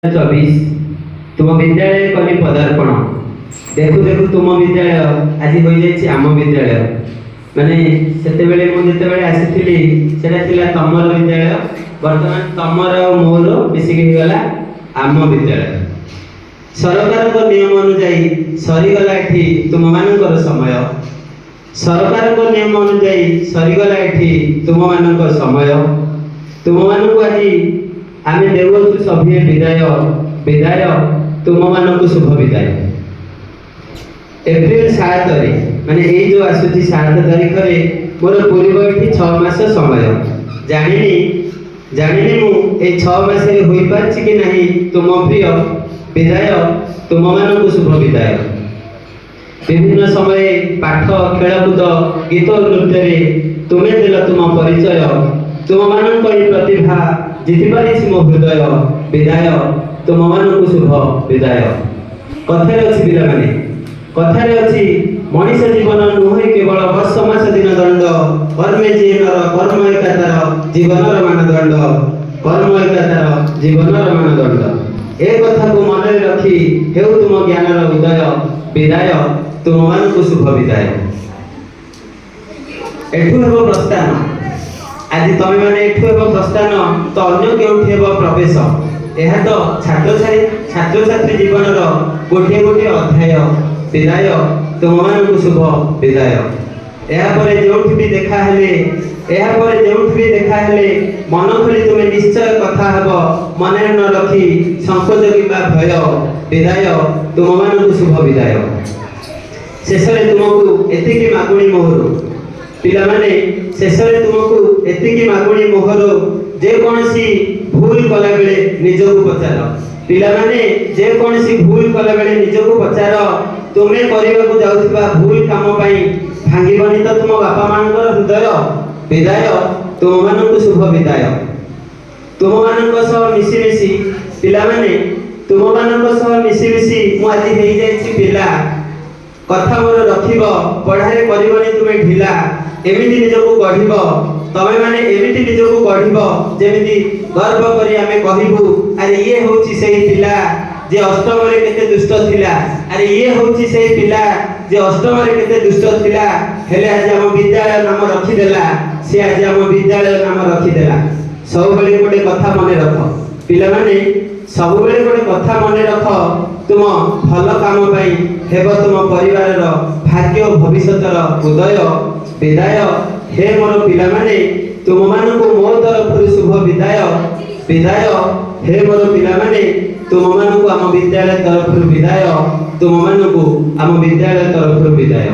24 तुम विद्यालय कली पदार्पण देखु देखु तुम विद्यालय आज हो जाए आम विद्यालय माने सेते बेले मु जेते बेले आसीथिली सेटा थिला तमर विद्यालय वर्तमान तमर मोर मिसिक गला आम विद्यालय सरकार को नियम अनुसार सरीगला एठी तुम मानकर समय सरकार को नियम अनुसार सरीगला एठी तुम मानकर समय तुम मानक आज आमे देवछु सभे विदाय विदाय तुम मानक शुभ विदाय एप्रिल 7 रे माने ए जो आसुची 7 तारीख रे मोर पूर्व एठी 6 मास समय जानिनी मु ए 6 मास रे होई पाछि कि नाही तुम प्रिय विदाय तुम मानक शुभ विदाय विभिन्न समय पाठ खेलकूद गीत नृत्य रे तुमे देल तुम परिचय तुम मानक प्रतिभा जीति पारिछि मो हृदय विदाय तुम मानक शुभ विदाय कथारे अछि पिला माने कथारे अछि मनुष्य जीवन नुहे केवल वर्ष मास दिन दंड कर्मे जीवनर कर्म एकातर जीवनर मानदंड कर्म एकातर जीवनर मानदंड ए कथा को मन रे रखी हेउ तुम ज्ञानर उदय विदाय तुम मानक शुभ विदाय एठु हेबो प्रस्थान आज तमे माने एठु हेबो प्रस्थान तो अन्य केउठी हेबो प्रवेश एहा तो छात्र छात्री जीवनर गोटे गोटे अध्याय विदाय तुम मानक शुभ विदाय एहा परे जोठी भी देखा हेले मन खोली तुमे निश्चय कथा हेबो मने न रखी संकोच किबा भय विदाय तुम मानक शुभ विदाय शेषरे तुमको एतिकी मागुणी मोहर पिला माने शेषरे तुमको एतिकी मागुणी मोहर जे कोनसी भूल कला बेले निजको पचार पिला माने जे कोनसी भूल कला बेले निजको पचार तुमे करिबा को जाउथिबा भूल काम पई भांगीबनी त तुम बापा मानकर हृदय विदाय तुम मानक शुभ विदाय तुम मानक सह मिसी पिला माने तुम मानक सह मिसी मु आज हेई जाईछि पिला कथा मोर रखिब पढ़ारे करिबनी तुमे ढिला एमिति निजको गढिब तमे माने एमिति निजको गढिब जेमिति गर्व करी आमे कहिबु अरे ये होछि सेही पिला जे अष्टम रे केते दुष्ट थिला अरे ये होछि सेही पिला जे अष्टम रे केते दुष्ट थिला हेले आज हम विद्यालय नाम रखि देला से आज हम विद्यालय नाम रखि देला सब बेले गोटे कथा मने रख पिला माने सब बेले गोटे कथा मने रख तुम भल काम पई हेबो तुम परिवार रो भाग्य भविष्यतर उदय विदाय हे मोर पिला माने तुम मानक मो तरफ शुभ विदाय विदाय हे मोर पिला माने तुम मानक आम विद्यालय तरफ विदाय तुम मानक आम विद्यालय तरफ विदाय।